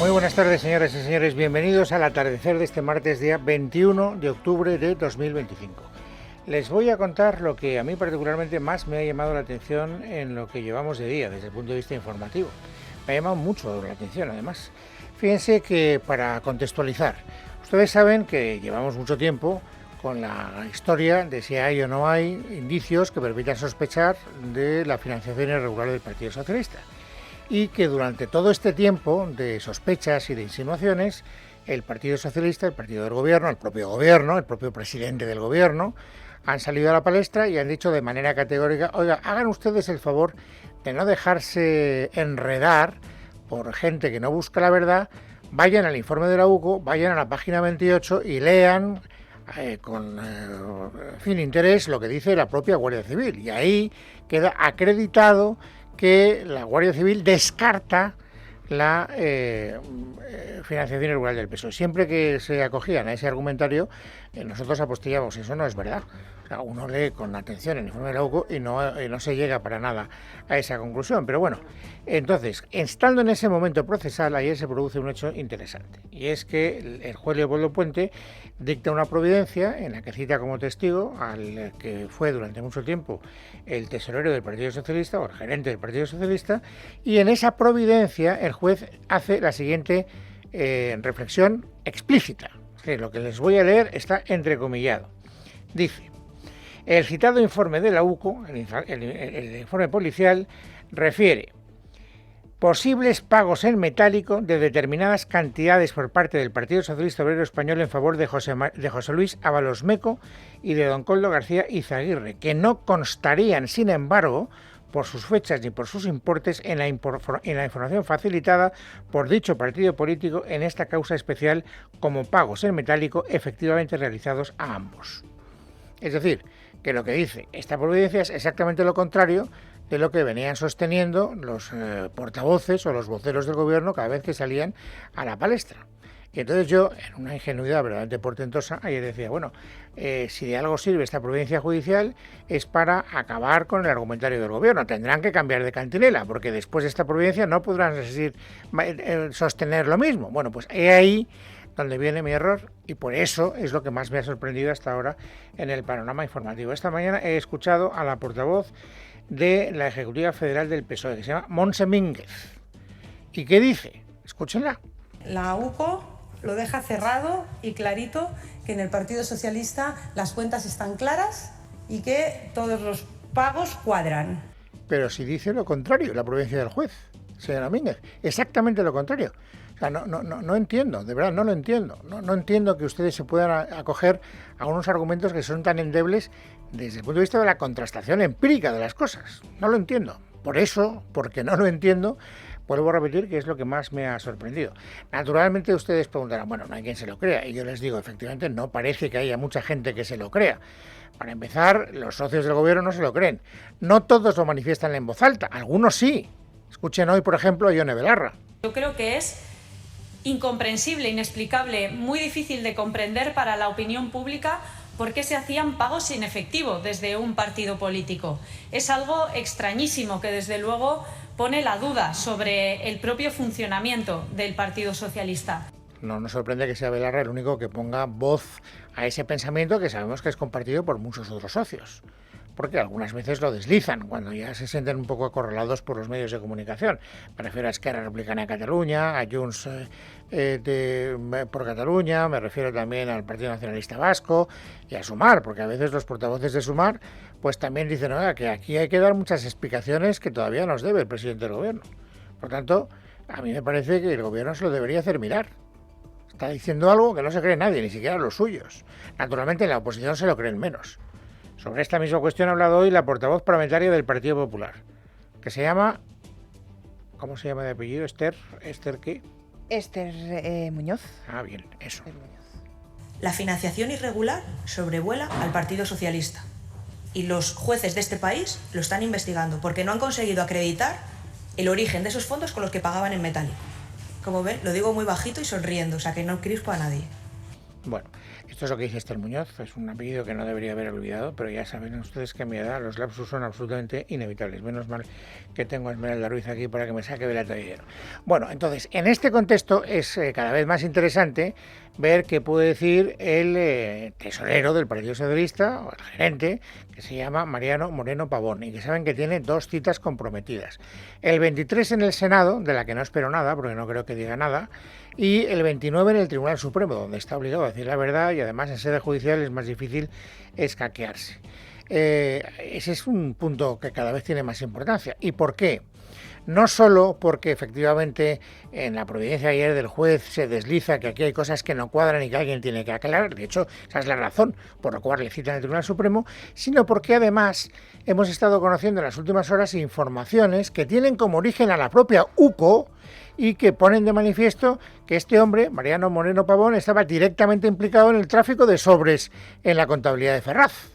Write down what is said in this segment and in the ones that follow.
Muy buenas tardes, señoras y señores. Bienvenidos al atardecer de este martes, día 21 de octubre de 2025. Les voy a contar lo que a mí particularmente más me ha llamado la atención en lo que llevamos de día, desde el punto de vista informativo. Me ha llamado mucho la atención, además. Fíjense que, para contextualizar, ustedes saben que llevamos mucho tiempo con la historia de si hay o no hay indicios que permitan sospechar de la financiación irregular del Partido Socialista. Y que durante todo este tiempo de sospechas y de insinuaciones, el Partido Socialista, el partido del gobierno, el propio presidente del gobierno, han salido a la palestra y han dicho de manera categórica: oiga, hagan ustedes el favor de no dejarse enredar por gente que no busca la verdad, vayan al informe de la UCO, vayan a la página 28 y lean con interés lo que dice la propia Guardia Civil. Y ahí queda acreditado que la Guardia Civil descarta la financiación irregular del PSOE. Siempre que se acogían a ese argumentario, nosotros apostillábamos: eso no es verdad. O sea, uno lee con atención el informe de la UCO y no se llega para nada a esa conclusión. Pero bueno, entonces, estando en ese momento procesal, ayer se produce un hecho interesante. Y es que el juez Leopoldo Puente dicta una providencia en la que cita como testigo al que fue durante mucho tiempo el tesorero del Partido Socialista, o el gerente del Partido Socialista, y en esa providencia el juez hace la siguiente reflexión explícita. Que lo que les voy a leer está entrecomillado. Dice: el citado informe de la UCO, el informe policial, refiere posibles pagos en metálico de determinadas cantidades por parte del Partido Socialista Obrero Español en favor de José Luis Ábalos Meco y de don Koldo García Izaguirre, que no constarían, sin embargo, por sus fechas ni por sus importes en la información facilitada por dicho partido político en esta causa especial como pagos en metálico efectivamente realizados a ambos. Es decir, que lo que dice esta providencia es exactamente lo contrario de lo que venían sosteniendo los portavoces o los voceros del gobierno cada vez que salían a la palestra. Y entonces yo, en una ingenuidad verdaderamente portentosa, ayer decía: bueno, si de algo sirve esta providencia judicial es para acabar con el argumentario del gobierno. Tendrán que cambiar de cantinela, porque después de esta providencia no podrán sostener lo mismo. Bueno, pues he ahí donde viene mi error, y por eso es lo que más me ha sorprendido hasta ahora en el panorama informativo. Esta mañana he escuchado a la portavoz de la Ejecutiva Federal del PSOE, que se llama Montse Mínguez. ¿Y qué dice? Escúchenla. La UCO lo deja cerrado y clarito, que en el Partido Socialista las cuentas están claras y que todos los pagos cuadran. Pero si dice lo contrario, la providencia del juez, señora Mínguez, exactamente lo contrario. O sea, no entiendo, de verdad no lo entiendo. No entiendo que ustedes se puedan acoger a unos argumentos que son tan endebles desde el punto de vista de la contrastación empírica de las cosas. No lo entiendo. Por eso, porque no lo entiendo, vuelvo a repetir que es lo que más me ha sorprendido. Naturalmente ustedes preguntarán: bueno, no hay quien se lo crea. Y yo les digo, efectivamente, no parece que haya mucha gente que se lo crea. Para empezar, los socios del gobierno no se lo creen. No todos lo manifiestan en voz alta, algunos sí. Escuchen hoy, por ejemplo, a Ione Belarra. Yo creo que es incomprensible, inexplicable, muy difícil de comprender para la opinión pública por qué se hacían pagos en efectivo desde un partido político. Es algo extrañísimo que, desde luego, pone la duda sobre el propio funcionamiento del Partido Socialista. No nos sorprende que sea Belarra el único que ponga voz a ese pensamiento que sabemos que es compartido por muchos otros socios, porque algunas veces lo deslizan cuando ya se sienten un poco acorralados por los medios de comunicación. Me refiero a Esquerra Republicana de Cataluña, a Junts por Cataluña, me refiero también al Partido Nacionalista Vasco y a Sumar, porque a veces los portavoces de Sumar pues también dicen: oiga, que aquí hay que dar muchas explicaciones que todavía nos debe el presidente del gobierno. Por tanto, a mí me parece que el gobierno se lo debería hacer mirar. Está diciendo algo que no se cree nadie, ni siquiera los suyos. Naturalmente en la oposición se lo creen menos. Sobre esta misma cuestión ha hablado hoy la portavoz parlamentaria del Partido Popular, que se llama... ¿Cómo se llama de apellido? ¿Esther qué? Esther Muñoz. Ah, bien, eso. La financiación irregular sobrevuela al Partido Socialista y los jueces de este país lo están investigando porque no han conseguido acreditar el origen de esos fondos con los que pagaban en metálico. Como ven, lo digo muy bajito y sonriendo, o sea que no crispo a nadie. Bueno, esto es lo que dice Esther Muñoz, es un apellido que no debería haber olvidado, pero ya saben ustedes que a mi edad los lapsus son absolutamente inevitables. Menos mal que tengo a Esmeralda Ruiz aquí para que me saque del atadillero. Bueno, entonces, en este contexto es cada vez más interesante ver qué puede decir el tesorero del Partido Socialista, o el gerente, que se llama Mariano Moreno Pavón, y que saben que tiene 2 citas comprometidas. El 23 en el Senado, de la que no espero nada, porque no creo que diga nada, y el 29 en el Tribunal Supremo, donde está obligado a decir la verdad y además en sede judicial es más difícil escaquearse. Ese es un punto que cada vez tiene más importancia. ¿Y por qué? No solo porque efectivamente en la providencia ayer del juez se desliza que aquí hay cosas que no cuadran y que alguien tiene que aclarar, de hecho esa es la razón por la cual le citan al Tribunal Supremo, sino porque además hemos estado conociendo en las últimas horas informaciones que tienen como origen a la propia UCO y que ponen de manifiesto que este hombre, Mariano Moreno Pavón, estaba directamente implicado en el tráfico de sobres en la contabilidad de Ferraz.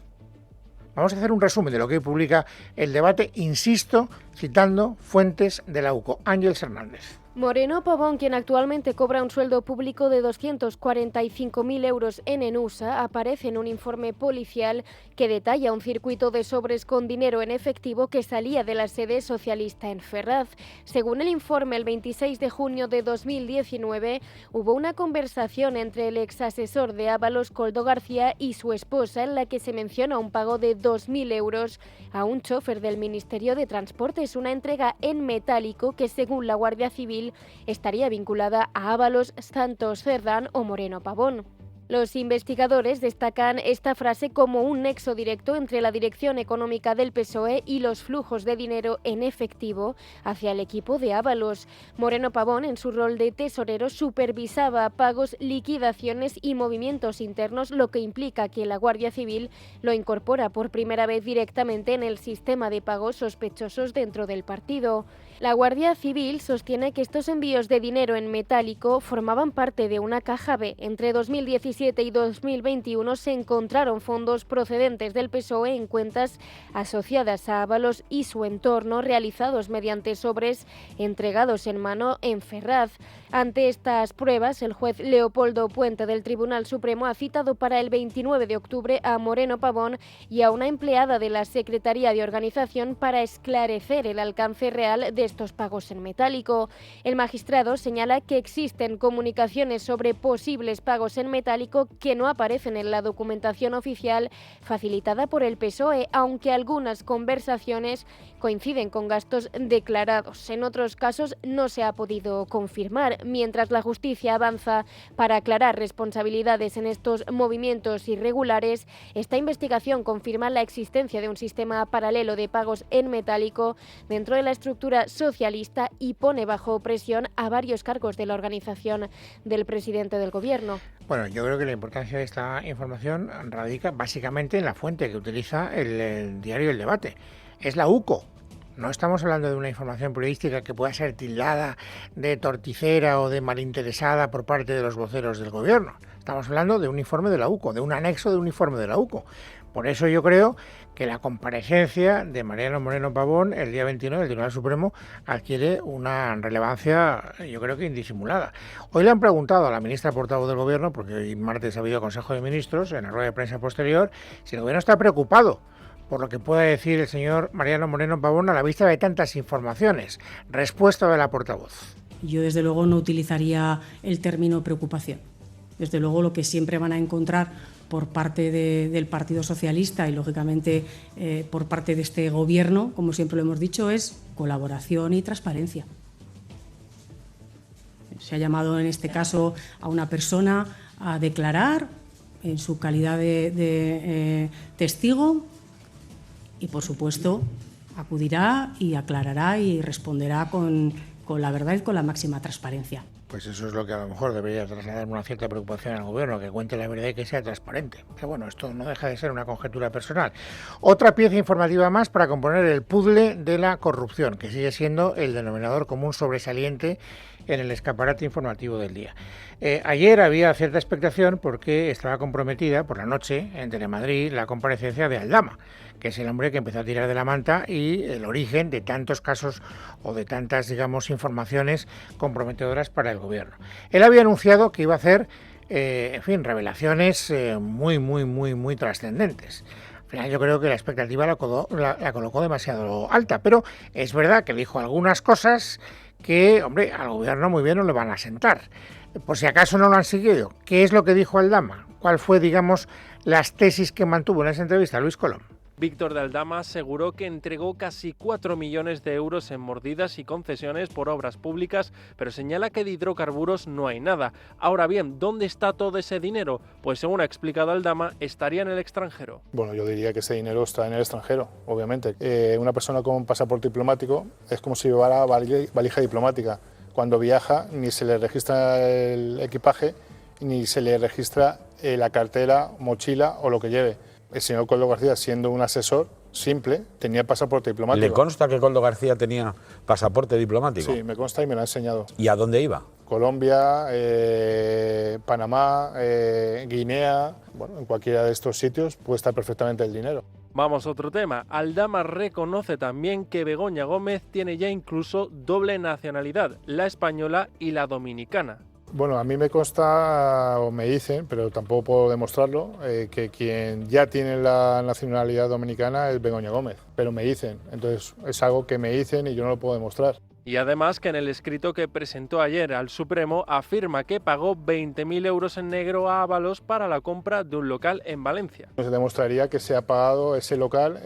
Vamos a hacer un resumen de lo que hoy publica El Debate, insisto, citando fuentes de la UCO. Ángeles Hernández. Moreno Pavón, quien actualmente cobra un sueldo público de 245.000 euros en ENUSA, aparece en un informe policial que detalla un circuito de sobres con dinero en efectivo que salía de la sede socialista en Ferraz. Según el informe, el 26 de junio de 2019 hubo una conversación entre el exasesor de Ábalos, Koldo García, y su esposa en la que se menciona un pago de 2.000 euros a un chofer del Ministerio de Transportes, una entrega en metálico que, según la Guardia Civil, estaría vinculada a Ábalos, Santos Cerdán o Moreno Pavón. Los investigadores destacan esta frase como un nexo directo entre la dirección económica del PSOE y los flujos de dinero en efectivo hacia el equipo de Ábalos. Moreno Pavón, en su rol de tesorero, supervisaba pagos, liquidaciones y movimientos internos, lo que implica que la Guardia Civil lo incorpora por primera vez directamente en el sistema de pagos sospechosos dentro del partido. La Guardia Civil sostiene que estos envíos de dinero en metálico formaban parte de una caja B. Entre 2017 y 2021 se encontraron fondos procedentes del PSOE en cuentas asociadas a Ábalos y su entorno, realizados mediante sobres entregados en mano en Ferraz. Ante estas pruebas, el juez Leopoldo Puente del Tribunal Supremo ha citado para el 29 de octubre a Moreno Pavón y a una empleada de la Secretaría de Organización para esclarecer el alcance real de estos pagos en metálico. El magistrado señala que existen comunicaciones sobre posibles pagos en metálico que no aparecen en la documentación oficial facilitada por el PSOE, aunque algunas conversaciones coinciden con gastos declarados. En otros casos no se ha podido confirmar. Mientras la justicia avanza para aclarar responsabilidades en estos movimientos irregulares, esta investigación confirma la existencia de un sistema paralelo de pagos en metálico dentro de la estructura socialista y pone bajo presión a varios cargos de la organización del presidente del gobierno. Bueno, yo creo que la importancia de esta información radica básicamente en la fuente que utiliza el diario El Debate. Es la UCO. No estamos hablando de una información periodística que pueda ser tildada de torticera o de malinteresada por parte de los voceros del gobierno. Estamos hablando de un informe de la UCO, de un anexo de un informe de la UCO. Por eso yo creo que la comparecencia de Mariano Moreno Pavón el día 29 del Tribunal Supremo adquiere una relevancia, yo creo que indisimulada. Hoy le han preguntado a la ministra portavoz del Gobierno, porque hoy martes ha habido Consejo de Ministros, en la rueda de prensa posterior, si el Gobierno está preocupado por lo que pueda decir el señor Mariano Moreno Pavón a la vista de tantas informaciones. Respuesta de la portavoz. Yo desde luego no utilizaría el término preocupación. Desde luego lo que siempre van a encontrar por parte del Partido Socialista y lógicamente por parte de este Gobierno, como siempre lo hemos dicho, es colaboración y transparencia. Se ha llamado en este caso a una persona a declarar en su calidad de testigo y, por supuesto, acudirá y aclarará y responderá con la verdad y con la máxima transparencia. Pues eso es lo que a lo mejor debería trasladar una cierta preocupación al Gobierno, que cuente la verdad y que sea transparente. Pero bueno, esto no deja de ser una conjetura personal. Otra pieza informativa más para componer el puzzle de la corrupción, que sigue siendo el denominador común sobresaliente en el escaparate informativo del día. Ayer había cierta expectación porque estaba comprometida por la noche en Telemadrid la comparecencia de Aldama, que es el hombre que empezó a tirar de la manta y el origen de tantos casos o de tantas, digamos, informaciones comprometedoras para el Gobierno. Él había anunciado que iba a hacer en fin, revelaciones muy trascendentes. Al final yo creo que la expectativa la colocó demasiado alta, pero es verdad que dijo algunas cosas que, hombre, al gobierno muy bien no le van a sentar. Por si acaso no lo han seguido, ¿qué es lo que dijo Aldama? ¿Cuál fue, digamos, las tesis que mantuvo en esa entrevista Luis Colom? Víctor de Aldama aseguró que entregó casi 4 millones de euros en mordidas y concesiones por obras públicas, pero señala que de hidrocarburos no hay nada. Ahora bien, ¿dónde está todo ese dinero? Pues según ha explicado Aldama, estaría en el extranjero. Bueno, yo diría que ese dinero está en el extranjero, obviamente. Una persona con un pasaporte diplomático es como si llevara valija diplomática. Cuando viaja ni se le registra el equipaje, ni se le registra la cartera, mochila o lo que lleve. El señor Koldo García, siendo un asesor simple, tenía pasaporte diplomático. ¿Le consta que Koldo García tenía pasaporte diplomático? Sí, me consta y me lo ha enseñado. ¿Y a dónde iba? Colombia, Panamá, Guinea, bueno, en cualquiera de estos sitios puede estar perfectamente el dinero. Vamos a otro tema. Aldama reconoce también que Begoña Gómez tiene ya incluso doble nacionalidad, la española y la dominicana. Bueno, a mí me consta, o me dicen, pero tampoco puedo demostrarlo, que quien ya tiene la nacionalidad dominicana es Begoña Gómez, pero me dicen, entonces es algo que me dicen y yo no lo puedo demostrar. Y además que en el escrito que presentó ayer al Supremo afirma que pagó 20.000 euros en negro a Ábalos para la compra de un local en Valencia. Se demostraría que se ha pagado ese local,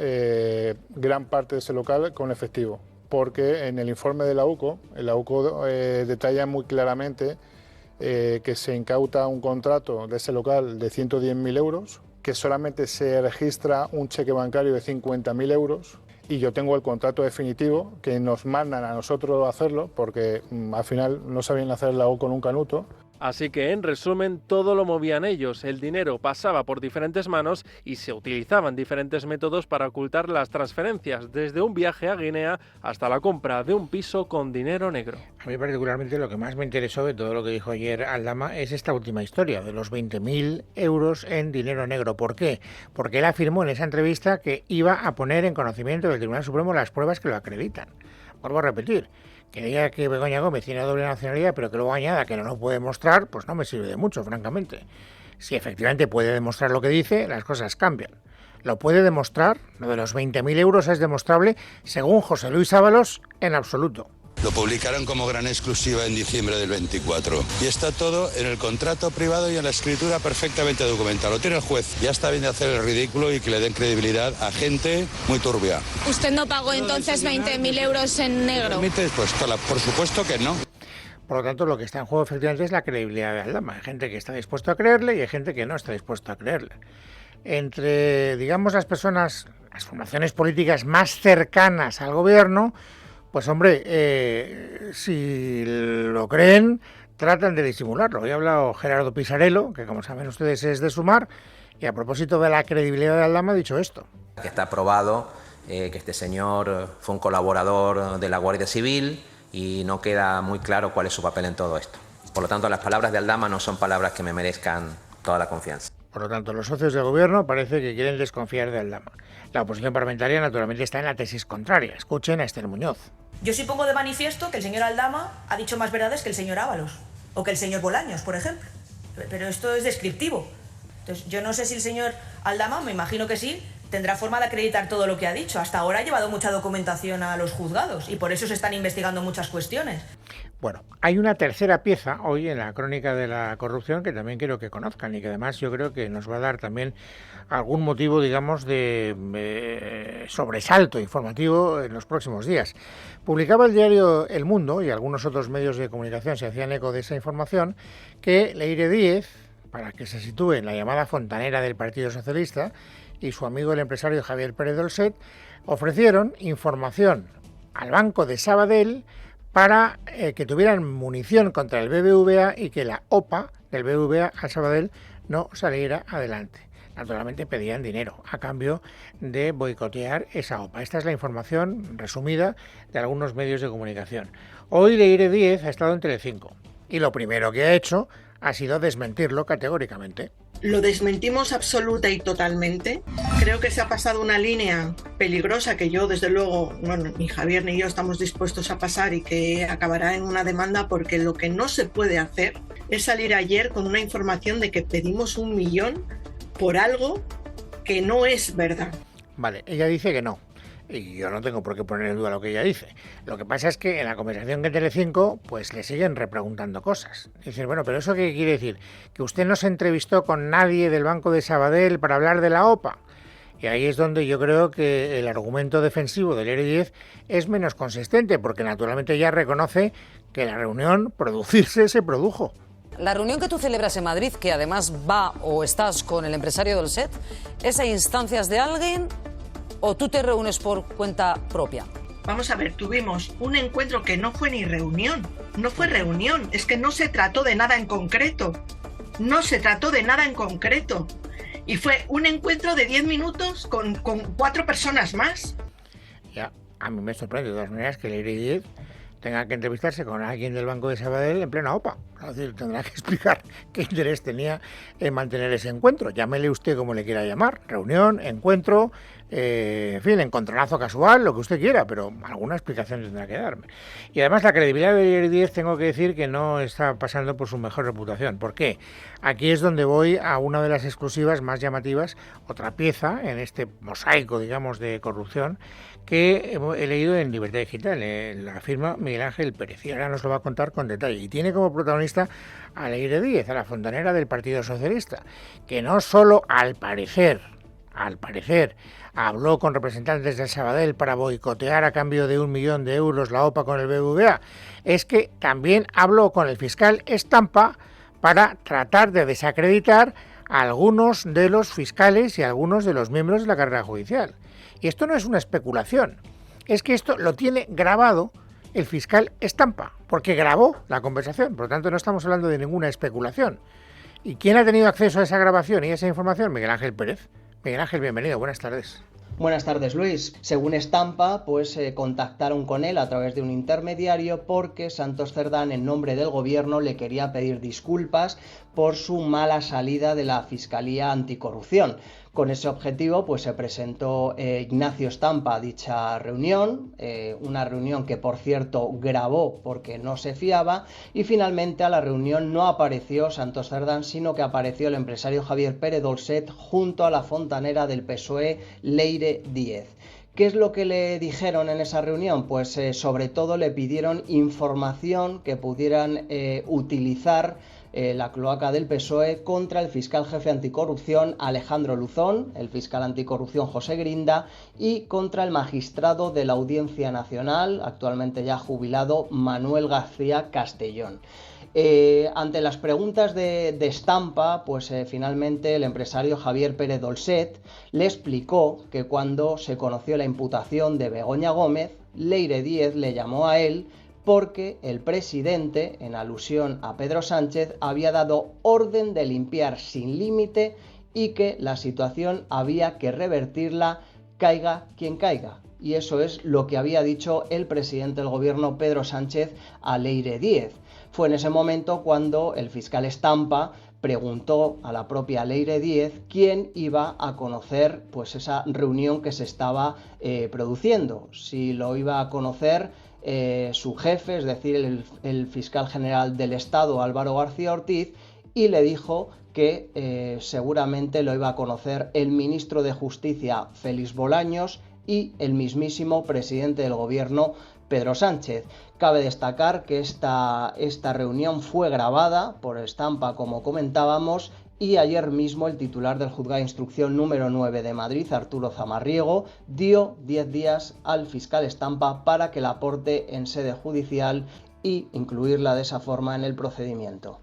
gran parte de ese local con efectivo, porque en el informe de la UCO detalla muy claramente que se incauta un contrato de ese local de 110.000 euros, que solamente se registra un cheque bancario de 50.000 euros y yo tengo el contrato definitivo que nos mandan a nosotros hacerlo porque al final no sabían hacer la O con un canuto. Así que, en resumen, todo lo movían ellos. El dinero pasaba por diferentes manos y se utilizaban diferentes métodos para ocultar las transferencias, desde un viaje a Guinea hasta la compra de un piso con dinero negro. A mí particularmente lo que más me interesó de todo lo que dijo ayer Aldama es esta última historia, de los 20.000 euros en dinero negro. ¿Por qué? Porque él afirmó en esa entrevista que iba a poner en conocimiento del Tribunal Supremo las pruebas que lo acreditan. Vuelvo a repetir. Que diga que Begoña Gómez tiene doble nacionalidad, pero que luego añada que no lo puede demostrar, pues no me sirve de mucho, francamente. Si efectivamente puede demostrar lo que dice, las cosas cambian. Lo puede demostrar, lo de los 20.000 euros es demostrable, según José Luis Ábalos, en absoluto. Lo publicaron como gran exclusiva en diciembre del 24. Y está todo en el contrato privado y en la escritura perfectamente documentado. Lo tiene el juez. Ya está bien de hacer el ridículo y que le den credibilidad a gente muy turbia. ¿Usted no pagó entonces 20.000 euros en negro? Pues por supuesto que no. Por lo tanto, lo que está en juego efectivamente es la credibilidad de Aldama. Hay gente que está dispuesta a creerle y hay gente que no está dispuesta a creerle. Entre, digamos, las personas, las formaciones políticas más cercanas al gobierno, pues hombre, si lo creen, tratan de disimularlo. Hoy ha hablado Gerardo Pisarello, que como saben ustedes es de Sumar, y a propósito de la credibilidad de Aldama ha dicho esto. Que está probado que este señor fue un colaborador de la Guardia Civil y no queda muy claro cuál es su papel en todo esto. Por lo tanto, las palabras de Aldama no son palabras que me merezcan toda la confianza. Por lo tanto, los socios del gobierno parece que quieren desconfiar de Aldama. La oposición parlamentaria naturalmente está en la tesis contraria. Escuchen a Esther Muñoz. Yo sí pongo de manifiesto que el señor Aldama ha dicho más verdades que el señor Ábalos o que el señor Bolaños, por ejemplo. Pero esto es descriptivo. Entonces, yo no sé si el señor Aldama, me imagino que sí, tendrá forma de acreditar todo lo que ha dicho. Hasta ahora ha llevado mucha documentación a los juzgados y por eso se están investigando muchas cuestiones. Bueno, hay una tercera pieza hoy en la crónica de la corrupción que también quiero que conozcan y que además yo creo que nos va a dar también algún motivo, digamos, de sobresalto informativo en los próximos días. Publicaba el diario El Mundo y algunos otros medios de comunicación se hacían eco de esa información que Leire Díez, para que se sitúe en la llamada fontanera del Partido Socialista, y su amigo el empresario Javier Pérez Dolcet ofrecieron información al Banco de Sabadell para que tuvieran munición contra el BBVA y que la OPA del BBVA al Sabadell no saliera adelante. Naturalmente pedían dinero a cambio de boicotear esa OPA. Esta es la información resumida de algunos medios de comunicación. Hoy Leire Díez ha estado en Telecinco y lo primero que ha hecho ha sido desmentirlo categóricamente. Lo desmentimos absoluta y totalmente. Creo que se ha pasado una línea peligrosa que yo, desde luego, bueno, ni Javier ni yo estamos dispuestos a pasar y que acabará en una demanda porque lo que no se puede hacer es salir ayer con una información de que pedimos 1 millón por algo que no es verdad. Vale, ella dice que no. Y yo no tengo por qué poner en duda lo que ella dice. Lo que pasa es que en la conversación que Telecinco, pues le siguen repreguntando cosas. Dicen, bueno, ¿pero eso qué quiere decir? ¿Que usted no se entrevistó con nadie del Banco de Sabadell para hablar de la OPA? Y ahí es donde yo creo que el argumento defensivo del Leire Díez es menos consistente, porque naturalmente ella reconoce que la reunión producirse se produjo. La reunión que tú celebras en Madrid, que además va o estás con el empresario Dolcet, ¿es a instancias de alguien o tú te reúnes por cuenta propia? Vamos a ver, tuvimos un encuentro que no fue ni reunión, no fue reunión, es que no se trató de nada en concreto, no se trató de nada en concreto. Y fue un encuentro de 10 minutos con 4 personas más. Ya, a mí me sorprende de todas maneras que Leire Díez tenga que entrevistarse con alguien del Banco de Sabadell en plena OPA. Es decir, tendrá que explicar qué interés tenía en mantener ese encuentro. Llámele usted como le quiera llamar, reunión, encuentro, en fin, encontronazo casual, lo que usted quiera, pero alguna explicación tendrá que darme. Y además la credibilidad de Leire Díez tengo que decir que no está pasando por su mejor reputación. ¿Por qué? Aquí es donde voy a una de las exclusivas más llamativas, otra pieza en este mosaico, digamos, de corrupción que he leído en Libertad Digital, la firma Miguel Ángel Pérez, y ahora nos lo va a contar con detalle. Y tiene como protagonista a Leire Díez, a la fontanera del Partido Socialista, que no solo al parecer, habló con representantes del Sabadell para boicotear a cambio de 1 millón de euros la OPA con el BBVA, es que también habló con el fiscal Estampa para tratar de desacreditar a algunos de los fiscales y a algunos de los miembros de la carrera judicial. Y esto no es una especulación, es que esto lo tiene grabado el fiscal Estampa, porque grabó la conversación, por lo tanto no estamos hablando de ninguna especulación. ¿Y quién ha tenido acceso a esa grabación y a esa información? Miguel Ángel Pérez. Miguel Ángel, bienvenido, buenas tardes. Buenas tardes, Luis. Según Estampa, contactaron con él a través de un intermediario porque Santos Cerdán, en nombre del gobierno, le quería pedir disculpas por su mala salida de la Fiscalía Anticorrupción. Con ese objetivo, se presentó Ignacio Estampa a dicha reunión, una reunión que, por cierto, grabó porque no se fiaba, y finalmente a la reunión no apareció Santos Cerdán, sino que apareció el empresario Javier Pérez Dolcet junto a la fontanera del PSOE, Leire Díez. ¿Qué es lo que le dijeron en esa reunión? Pues sobre todo le pidieron información que pudieran utilizar la cloaca del PSOE contra el fiscal jefe anticorrupción Alejandro Luzón, el fiscal anticorrupción José Grinda y contra el magistrado de la Audiencia Nacional, actualmente ya jubilado, Manuel García Castellón. Ante las preguntas de Estampa, finalmente el empresario Javier Pérez Dolcet le explicó que cuando se conoció la imputación de Begoña Gómez, Leire Díez le llamó a él porque el presidente, en alusión a Pedro Sánchez, había dado orden de limpiar sin límite y que la situación había que revertirla, caiga quien caiga. Y eso es lo que había dicho el presidente del gobierno, Pedro Sánchez, a Leire Díez. Fue en ese momento cuando el fiscal Estampa preguntó a la propia Leire Díez quién iba a conocer esa reunión que se estaba produciendo. Si lo iba a conocer su jefe, es decir, el fiscal general del Estado, Álvaro García Ortiz, y le dijo que seguramente lo iba a conocer el ministro de Justicia, Félix Bolaños, y el mismísimo presidente del gobierno, Pedro Sánchez. Cabe destacar que esta reunión fue grabada por Estampa, como comentábamos, y ayer mismo el titular del Juzgado de Instrucción número 9 de Madrid, Arturo Zamarriego, dio 10 días al fiscal Estampa para que la aporte en sede judicial y incluirla de esa forma en el procedimiento.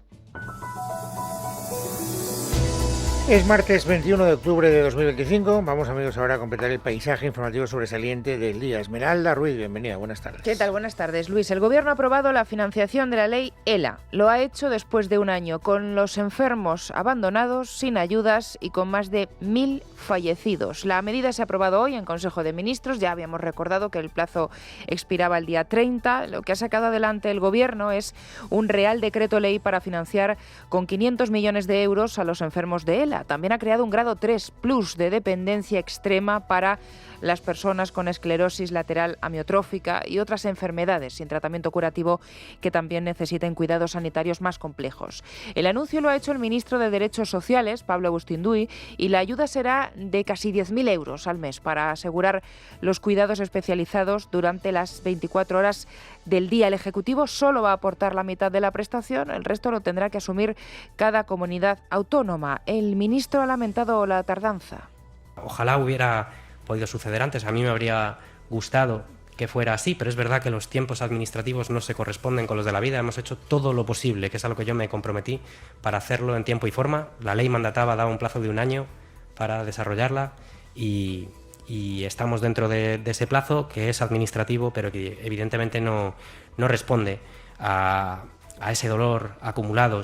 Es martes 21 de octubre de 2025. Vamos, amigos, ahora a completar el paisaje informativo sobresaliente del día. Esmeralda Ruiz, bienvenida, buenas tardes. ¿Qué tal? Buenas tardes, Luis. El Gobierno ha aprobado la financiación de la ley ELA. Lo ha hecho después de un año, con los enfermos abandonados, sin ayudas y con más de 1.000 fallecidos. La medida se ha aprobado hoy en Consejo de Ministros. Ya habíamos recordado que el plazo expiraba el día 30. Lo que ha sacado adelante el Gobierno es un Real Decreto Ley para financiar con 500 millones de euros a los enfermos de ELA. ELA. También ha creado un grado 3 plus de dependencia extrema para las personas con esclerosis lateral amiotrófica y otras enfermedades sin tratamiento curativo que también necesiten cuidados sanitarios más complejos. El anuncio lo ha hecho el ministro de Derechos Sociales, Pablo Agustín Duy, y la ayuda será de casi 10.000 euros al mes para asegurar los cuidados especializados durante las 24 horas del día. El Ejecutivo solo va a aportar la mitad de la prestación, el resto lo tendrá que asumir cada comunidad autónoma. El ministro ha lamentado la tardanza. Ojalá hubiera podido suceder antes, a mí me habría gustado que fuera así, pero es verdad que los tiempos administrativos no se corresponden con los de la vida. Hemos hecho todo lo posible, que es a lo que yo me comprometí, para hacerlo en tiempo y forma. La ley mandataba, daba un plazo de 1 año para desarrollarla y estamos dentro de ese plazo, que es administrativo, pero que evidentemente no responde a ese dolor acumulado.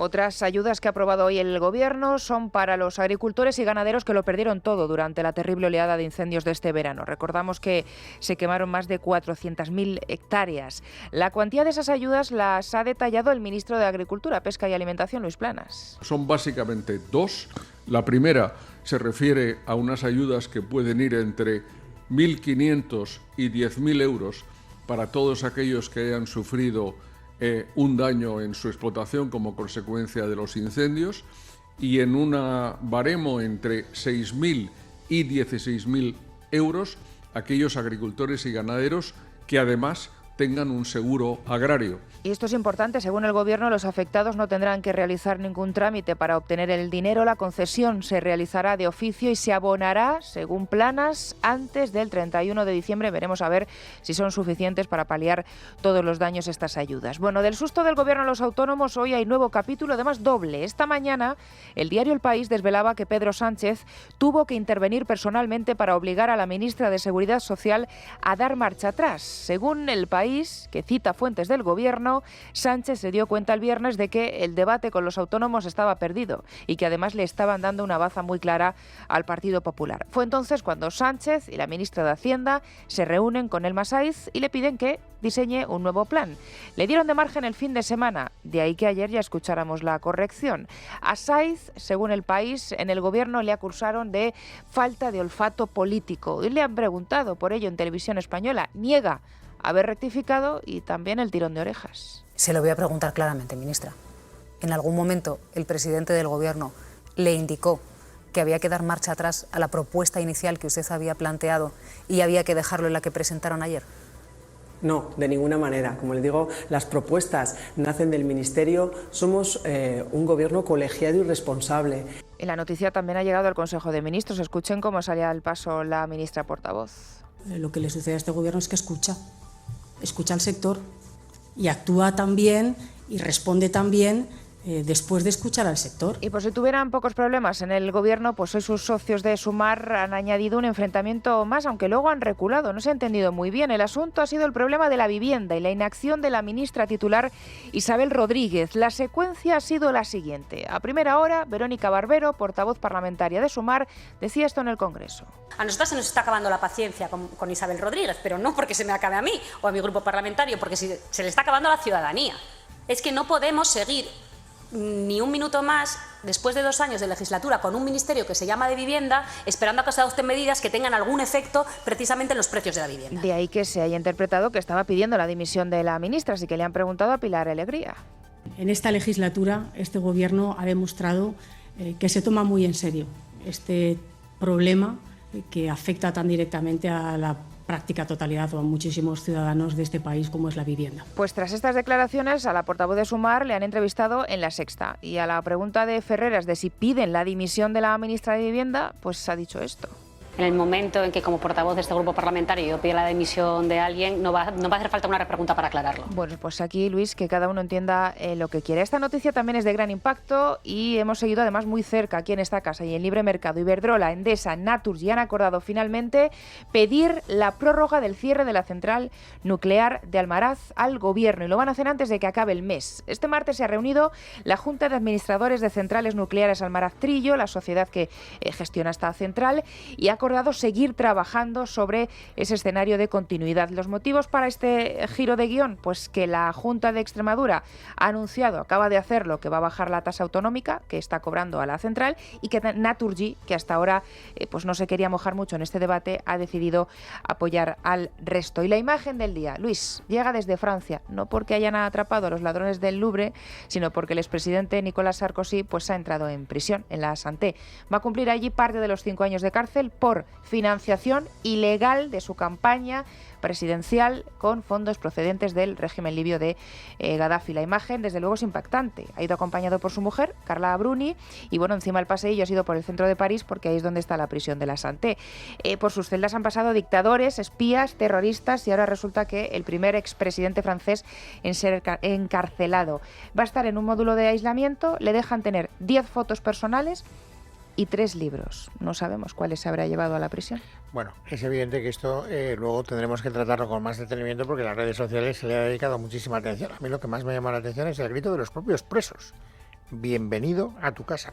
Otras ayudas que ha aprobado hoy el Gobierno son para los agricultores y ganaderos que lo perdieron todo durante la terrible oleada de incendios de este verano. Recordamos que se quemaron más de 400.000 hectáreas. La cuantía de esas ayudas las ha detallado el ministro de Agricultura, Pesca y Alimentación, Luis Planas. Son básicamente 2. La primera se refiere a unas ayudas que pueden ir entre 1.500 y 10.000 euros para todos aquellos que hayan sufrido un daño en su explotación como consecuencia de los incendios, y en un baremo entre 6.000 y 16.000 euros aquellos agricultores y ganaderos que además tengan un seguro agrario. Y esto es importante, según el Gobierno, los afectados no tendrán que realizar ningún trámite para obtener el dinero. La concesión se realizará de oficio y se abonará, según Planas, antes del 31 de diciembre. Veremos a ver si son suficientes para paliar todos los daños estas ayudas. Bueno, del susto del Gobierno a los autónomos, hoy hay nuevo capítulo, además doble. Esta mañana, el diario El País desvelaba que Pedro Sánchez tuvo que intervenir personalmente para obligar a la ministra de Seguridad Social a dar marcha atrás. Según El País, que cita fuentes del Gobierno, Sánchez se dio cuenta el viernes de que el debate con los autónomos estaba perdido y que además le estaban dando una baza muy clara al Partido Popular. Fue entonces cuando Sánchez y la ministra de Hacienda se reúnen con Elma Saiz y le piden que diseñe un nuevo plan. Le dieron de margen el fin de semana, de ahí que ayer ya escucháramos la corrección. A Saiz, según El País, en el Gobierno le acusaron de falta de olfato político y le han preguntado por ello en Televisión Española. Niega haber rectificado y también el tirón de orejas. Se lo voy a preguntar claramente, ministra. ¿En algún momento el presidente del Gobierno le indicó que había que dar marcha atrás a la propuesta inicial que usted había planteado y había que dejarlo en la que presentaron ayer? No, de ninguna manera. Como le digo, las propuestas nacen del Ministerio. Somos un Gobierno colegiado y responsable. En la noticia también ha llegado al Consejo de Ministros. Escuchen cómo salía al paso la ministra portavoz. Lo que le sucede a este Gobierno es que escucha al sector y actúa también y responde también después de escuchar al sector. Y por si tuvieran pocos problemas en el Gobierno, pues hoy sus socios de Sumar han añadido un enfrentamiento más, aunque luego han reculado. No se ha entendido muy bien. El asunto ha sido el problema de la vivienda y la inacción de la ministra titular Isabel Rodríguez. La secuencia ha sido la siguiente. A primera hora, Verónica Barbero, portavoz parlamentaria de Sumar, decía esto en el Congreso. A nosotras se nos está acabando la paciencia con Isabel Rodríguez, pero no porque se me acabe a mí o a mi grupo parlamentario, porque se le está acabando a la ciudadanía. Es que no podemos seguir ni un minuto más, después de 2 años de legislatura, con un ministerio que se llama de vivienda, esperando a que se adopten medidas que tengan algún efecto precisamente en los precios de la vivienda. De ahí que se haya interpretado que estaba pidiendo la dimisión de la ministra, así que le han preguntado a Pilar Alegría. En esta legislatura, este Gobierno ha demostrado que se toma muy en serio este problema que afecta tan directamente a la práctica totalidad o a muchísimos ciudadanos de este país como es la vivienda. Pues tras estas declaraciones a la portavoz de Sumar le han entrevistado en La Sexta y a la pregunta de Ferreras de si piden la dimisión de la ministra de Vivienda, pues ha dicho esto. En el momento en que como portavoz de este grupo parlamentario yo pida la dimisión de alguien, no va a hacer falta una repregunta para aclararlo. Bueno, pues aquí, Luis, que cada uno entienda lo que quiere. Esta noticia también es de gran impacto y hemos seguido además muy cerca aquí en esta casa y en Libre Mercado. Iberdrola, Endesa, Naturgy han acordado finalmente pedir la prórroga del cierre de la central nuclear de Almaraz al Gobierno y lo van a hacer antes de que acabe el mes. Este martes se ha reunido la Junta de Administradores de Centrales Nucleares Almaraz Trillo, la sociedad que gestiona esta central, y ha acordado seguir trabajando sobre ese escenario de continuidad. Los motivos para este giro de guión, pues que la Junta de Extremadura ha anunciado, acaba de hacerlo, que va a bajar la tasa autonómica que está cobrando a la central, y que Naturgy, que hasta ahora pues no se quería mojar mucho en este debate, ha decidido apoyar al resto. Y la imagen del día, Luis, llega desde Francia, no porque hayan atrapado a los ladrones del Louvre, sino porque el expresidente Nicolas Sarkozy pues ha entrado en prisión, en la Santé. Va a cumplir allí parte de los 5 años de cárcel por financiación ilegal de su campaña presidencial con fondos procedentes del régimen libio de Gaddafi. La imagen, desde luego, es impactante. Ha ido acompañado por su mujer, Carla Bruni, y bueno, encima el paseillo ha sido por el centro de París, porque ahí es donde está la prisión de la Santé. Por sus celdas han pasado dictadores, espías, terroristas, y ahora resulta que el primer expresidente francés en ser encarcelado va a estar en un módulo de aislamiento. Le dejan tener 10 fotos personales y 3 libros. No sabemos cuáles se habrá llevado a la prisión. Bueno, es evidente que esto luego tendremos que tratarlo con más detenimiento, porque en las redes sociales se le ha dedicado muchísima atención. A mí lo que más me llama la atención es el grito de los propios presos. Bienvenido a tu casa.